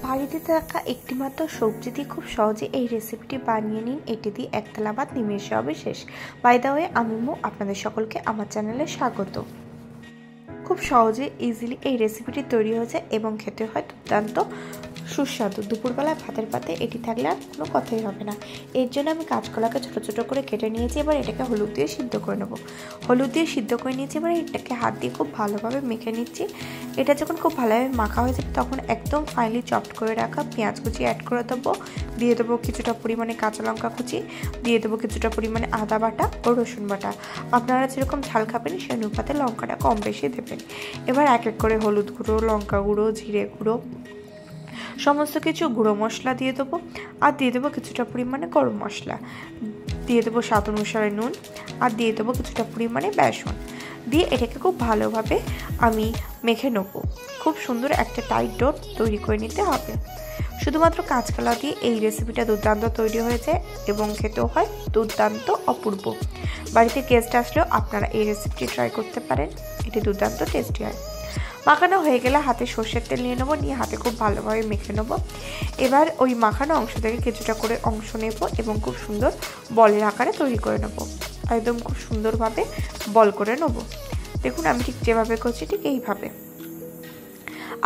বাড়িতে থাকা একটিমাত্র সবজি দিয়ে খুব সহজে এই রেসিপিটি বানিয়ে নিন। এটি দিয়ে এক থালা ভাত নিমেষে হবে শেষ। বাই দ্য ওয়ে, আমি মু, আপনাদের সকলকে আমার চ্যানেলে স্বাগত। খুব সহজে ইজিলি এই রেসিপিটি তৈরি হয়েছে এবং খেতে হয় দুর্দান্ত সুস্বাদু। দুপুরবেলায় ভাতের পাতে এটি থাকলে আর কোনো কথাই হবে না। এর জন্য আমি কাঁচকলাকে ছোটো ছোটো করে কেটে নিয়েছি। এবার এটাকে হলুদ দিয়ে সিদ্ধ করে নেব। হলুদ দিয়ে সিদ্ধ করে নিয়েছি। এবার এটাকে হাত দিয়ে খুব ভালোভাবে মেখে নিচ্ছি। এটা যখন খুব ভালোভাবে মাখা হয়ে যাবে তখন একদম ফাইনলি চপড করে রাখা পেঁয়াজ কুচি অ্যাড করে দেবো। দিয়ে দেবো কিছুটা পরিমাণে কাঁচা লঙ্কা কুচি, দিয়ে দেবো কিছুটা পরিমাণে আদা বাটা ও রসুন বাটা। আপনারা যেরকম ঝাল খাবেন সেই অনুপাতে লঙ্কাটা কম বেশি দেবেন। এবার এক এক করে হলুদ গুঁড়ো, লঙ্কা গুঁড়ো, জিরে গুঁড়ো, সমস্ত কিছু গুঁড়ো মশলা দিয়ে দেবো। আর দিয়ে দেবো কিছুটা পরিমাণে গরম মশলা, দিয়ে দেবো স্বাদ অনুসারে নুন, আর দিয়ে দেবো কিছুটা পরিমাণে বেসন। দিয়ে এটাকে খুব ভালোভাবে আমি মেখে নেব। খুব সুন্দর একটা টাইট ডো তৈরি করে নিতে হবে। শুধুমাত্র কাঁচকলা দিয়ে এই রেসিপিটা দুর্দান্ত তৈরি হয়েছে এবং খেতেও হয় দুর্দান্ত অপূর্ব। বাড়িতে গেস্ট আসলেও আপনারা এই রেসিপিটি ট্রাই করতে পারেন, এটি দুর্দান্ত টেস্টি হয়। মাখানো হয়ে গেলে হাতে সর্ষের তেল নিয়ে নেবো, নিয়ে হাতে খুব ভালোভাবে মেখে নেবো। এবার ওই মাখানো অংশ থেকে কিছুটা করে অংশ নেব এবং খুব সুন্দর বলের আকারে তৈরি করে নেব। একদম খুব সুন্দরভাবে বল করে নেব। দেখুন আমি ঠিক যেভাবে করছি ঠিক এইভাবে।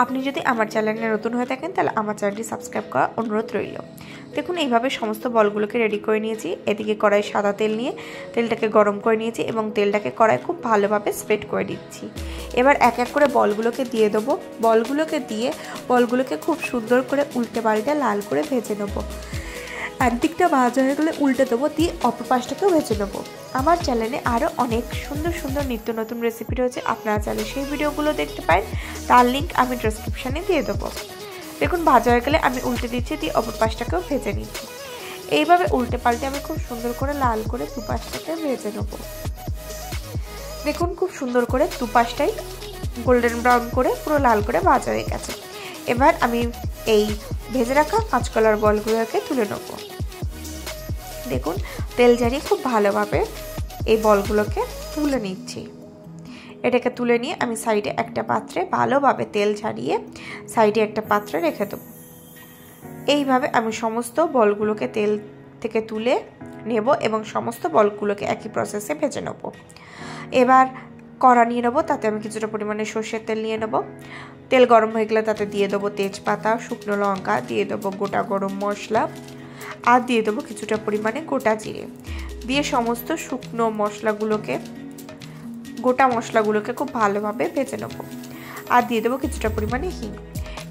আপনি যদি আমার চ্যানেলে নতুন হয়ে থাকেন তাহলে আমার চ্যানেলটি সাবস্ক্রাইব করার অনুরোধ রইল। দেখুন এইভাবে সমস্ত বলগুলোকে রেডি করে নিয়েছি। এদিকে কড়াই সাদা তেল নিয়ে তেলটাকে গরম করে নিয়েছি এবং তেলটাকে কড়াই খুব ভালোভাবে স্প্রেড করে দিচ্ছি। এবার এক এক করে বলগুলোকে দিয়ে দেবো। বলগুলোকে খুব সুন্দর করে উল্টে পাল্টে লাল করে ভেজে নেবো। একদিকটা ভাজা হয়ে গেলে উল্টে দেবো, দিয়ে অপর পাশটাকেও ভেজে নেবো। আমার চ্যানেলে আরও অনেক সুন্দর সুন্দর নিত্য নতুন রেসিপি রয়েছে, আপনারা চাইলে সেই ভিডিওগুলো দেখতে পারেন। তার লিঙ্ক আমি ডেসক্রিপশানে দিয়ে দেবো। দেখুন ভাজা হয়ে গেলে আমি উল্টে দিচ্ছি, দিয়ে অপর পাশটাকেও ভেজে নিচ্ছি। এইভাবে উল্টে পাল্টে আমি খুব সুন্দর করে লাল করে দুপাশটাকে ভেজে নেবো। দেখুন খুব সুন্দর করে দুপাশটাই গোল্ডেন ব্রাউন করে পুরো লাল করে ভাজা হয়ে গেছে। এবার আমি এই ভেজে রাখা কাঁচকলার বলগুলোকে তুলে নেব। দেখুন তেল ঝারিয়ে খুব ভালোভাবে এই বলগুলোকে তুলে নিচ্ছি। এটাকে তুলে নিয়ে আমি সাইডে একটা পাত্রে ভালোভাবে তেল ঝারিয়ে সাইডে একটা পাত্রে রেখে দেবো। এইভাবে আমি সমস্ত বলগুলোকে তেল থেকে তুলে নেব এবং সমস্ত বলগুলোকে একই প্রসেসে ভেজে নেব। এবার কড়া নিয়ে নেবো, তাতে আমি কিছুটা পরিমাণে সর্ষের তেল নিয়ে নেব। তেল গরম হয়ে গেলে তাতে দিয়ে দেবো তেজপাতা, শুকনো লঙ্কা, দিয়ে দেবো গোটা গরম মশলা, আর দিয়ে দেবো কিছুটা পরিমাণে গোটা জিরে। দিয়ে সমস্ত শুকনো গোটা মশলাগুলোকে খুব ভালোভাবে ভেজে নেব। আর দিয়ে দেবো কিছুটা পরিমাণে হিং।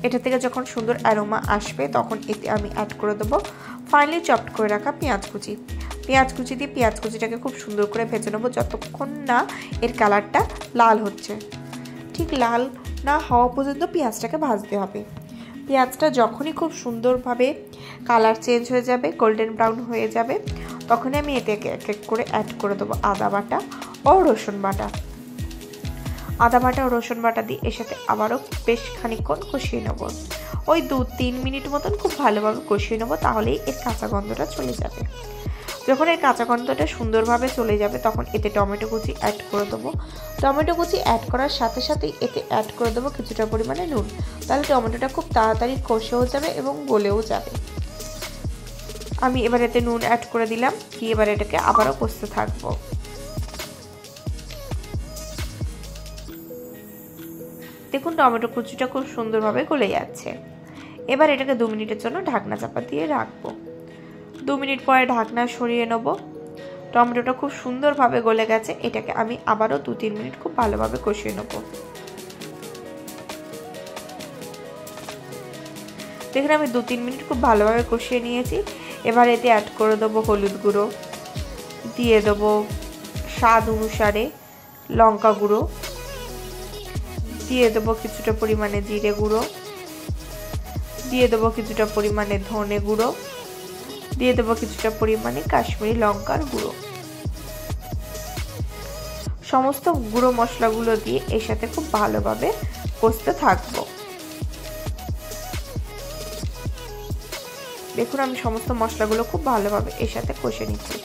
এটা থেকে যখন সুন্দর অ্যারোমা আসবে তখন এতে আমি অ্যাড করে দেবো ফাইনালি চপড করে রাখা পেঁয়াজ কুচি দিয়ে পেঁয়াজ কুচিটাকে খুব সুন্দর করে ভেজে নেবো যতক্ষণ না এর কালারটা লাল হচ্ছে। ঠিক লাল না হওয়া পর্যন্ত পেঁয়াজটাকে ভাজতে হবে। পেঁয়াজটা যখনই খুব সুন্দরভাবে কালার চেঞ্জ হয়ে যাবে, গোল্ডেন ব্রাউন হয়ে যাবে, তখনই আমি এতে এক এক করে অ্যাড করে দেবো আদা বাটা ও রসুন বাটা। আদা বাটা ও রসুন বাটা দিয়ে এর সাথে আবারও বেশ খানিকক্ষণ কষিয়ে নেব। ওই 2-3 মিনিট মতন খুব ভালোভাবে কষিয়ে নেবো, তাহলেই এর কাঁচা গন্ধটা চলে যাবে। যখন এর কাঁচা গন্ধটা সুন্দরভাবে চলে যাবে তখন এতে টমেটো কুচি অ্যাড করে দেবো। টমেটো কুচি অ্যাড করার সাথে সাথেই এতে অ্যাড করে দেবো কিছুটা পরিমাণে নুন। তাহলে টমেটোটা খুব তাড়াতাড়ি কষেও যাবে এবং গলেও যাবে। আমি এবার এতে নুন অ্যাড করে দিলাম, দিয়ে এবার এটাকে আবারও কষতে থাকবো। দেখুন টমেটো কুচিটা খুব সুন্দরভাবে গলে যাচ্ছে। এবার এটাকে 2 মিনিটের জন্য ঢাকনা চাপা দিয়ে রাখবো। 2 মিনিট পরে ঢাকনা সরিয়ে নেব। টমেটোটা খুব সুন্দরভাবে গলে গেছে। এটাকে আমি আবারও 2-3 মিনিট খুব ভালোভাবে কষিয়ে নেব। দেখুন আমি 2-3 মিনিট খুব ভালোভাবে কষিয়ে নিয়েছি। এবার এতে অ্যাড করে দেবো হলুদ গুঁড়ো, দিয়ে দেবো স্বাদ অনুসারে লঙ্কা গুঁড়ো, দিয়ে দেবো কিছুটা পরিমাণে জিরে গুঁড়ো, দিয়ে দেবো কিছুটা পরিমাণে ধনে গুঁড়ো, দিয়ে দেবো কিছুটা পরিমাণে কাশ্মীরি লঙ্কার গুঁড়ো। সমস্ত গুঁড়ো মশলাগুলো দিয়ে এর সাথে খুব ভালোভাবে কষতে থাকবো। দেখুন আমি সমস্ত মশলাগুলো খুব ভালোভাবে এর সাথে কষে নিচ্ছি।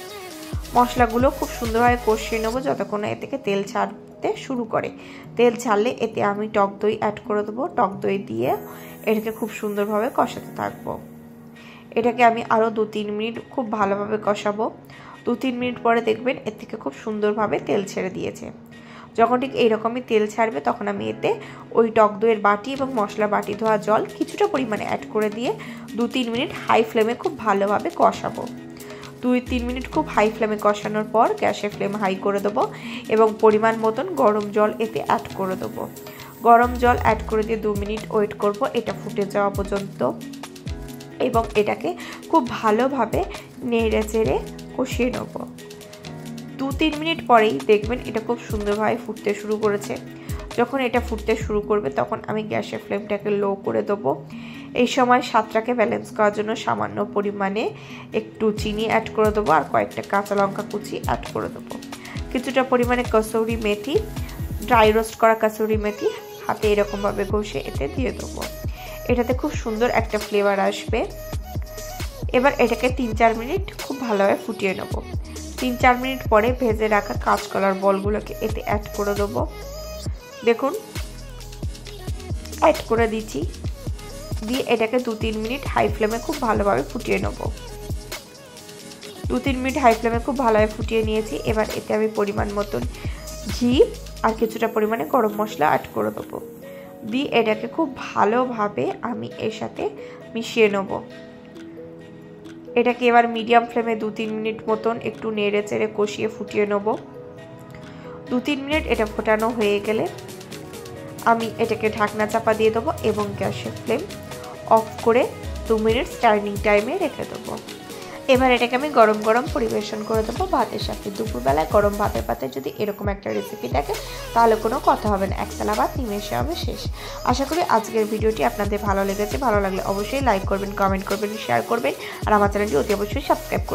মশলাগুলো খুব সুন্দরভাবে কষিয়ে নেবো যতক্ষণ এ থেকে তেল ছাড়তে শুরু করে। তেল ছাড়লে এতে আমি টক দই অ্যাড করে দেবো। টক দই দিয়ে এটাকে খুব সুন্দরভাবে কষাতে থাকবো। এটাকে আমি আরও 2-3 মিনিট খুব ভালোভাবে কষাবো। 2-3 মিনিট পরে দেখবেন এর থেকে খুব সুন্দরভাবে তেল ছেড়ে দিয়েছে। যখন ঠিক এইরকমই তেল ছাড়বে তখন আমি এতে ওই টক দইয়ের বাটি এবং মশলা বাটি ধোয়া জল কিছুটা পরিমাণে অ্যাড করে দিয়ে 2-3 মিনিট হাই ফ্লেমে খুব ভালোভাবে কষাবো। 2-3 মিনিট খুব হাই ফ্লেমে কষানোর পর গ্যাসের ফ্লেম হাই করে দেবো এবং পরিমাণ মতন গরম জল এতে অ্যাড করে দেবো। গরম জল অ্যাড করে দিয়ে 2 মিনিট ওয়েট করব এটা ফুটে যাওয়া পর্যন্ত এবং এটাকে খুব ভালোভাবে নেড়ে চেড়ে কষিয়ে নেব। 2-3 মিনিট পরেই দেখবেন এটা খুব সুন্দরভাবে ফুটতে শুরু করেছে। যখন এটা ফুটতে শুরু করবে তখন আমি গ্যাসের ফ্লেমটাকে লো করে দেবো। এই সময় স্বাদটাকে ব্যালেন্স করার জন্য সামান্য পরিমাণে একটু চিনি অ্যাড করে দেবো আর কয়েকটা কাঁচা লঙ্কা কুচি অ্যাড করে দেবো। কিছুটা পরিমাণে কসুরি মেথি, ড্রাই রোস্ট করা কসুরি মেথি হাতে এরকমভাবে ঘষে এতে দিয়ে দেবো। এটাতে খুব সুন্দর একটা ফ্লেভার আসবে। এবার এটাকে 3-4 মিনিট খুব ভালোভাবে ফুটিয়ে নেব। 3-4 মিনিট পরে ভেজে রাখা কাঁচকলার বলগুলোকে এতে অ্যাড করে দেবো। দেখুন অ্যাড করে দিচ্ছি, দিয়ে এটাকে 2-3 মিনিট হাই ফ্লেমে খুব ভালোভাবে ফুটিয়ে নেব। 2-3 মিনিট হাই ফ্লেমে খুব ভালোভাবে ফুটিয়ে নিয়েছি। এবার এতে আমি পরিমাণ মতন ঘি আর কিছুটা পরিমাণে গরম মশলা অ্যাড করে দেবো। দিয়ে এটাকে খুব ভালোভাবে আমি এর সাথে মিশিয়ে নেব। এটাকে এবার মিডিয়াম ফ্লেমে 2-3 মিনিট মতন একটু নেড়ে চেড়ে কষিয়ে ফুটিয়ে নেব। 2-3 মিনিট এটা ফোটানো হয়ে গেলে আমি এটাকে ঢাকনা চাপা দিয়ে দেবো এবং গ্যাসের ফ্লেম অফ করে 2 মিনিট স্টার্নিং টাইমে রেখে দেবো। এবার এটাকে আমি গরম গরম পরিবেশন করে দেবো ভাতের সাথে। দুপুরবেলায় গরম ভাতের পাতে যদি এরকম একটা রেসিপি থাকে তাহলে কোনো কথা হবে না, একতলা ভাত নিমেষে হবে শেষ। আশা করি আজকের ভিডিওটি আপনাদের ভালো লেগেছে। ভালো লাগলে অবশ্যই লাইক করবেন, কমেন্ট করবেন, শেয়ার করবেন আর আমার চ্যানেলটি অতি অবশ্যই সাবস্ক্রাইব করবেন।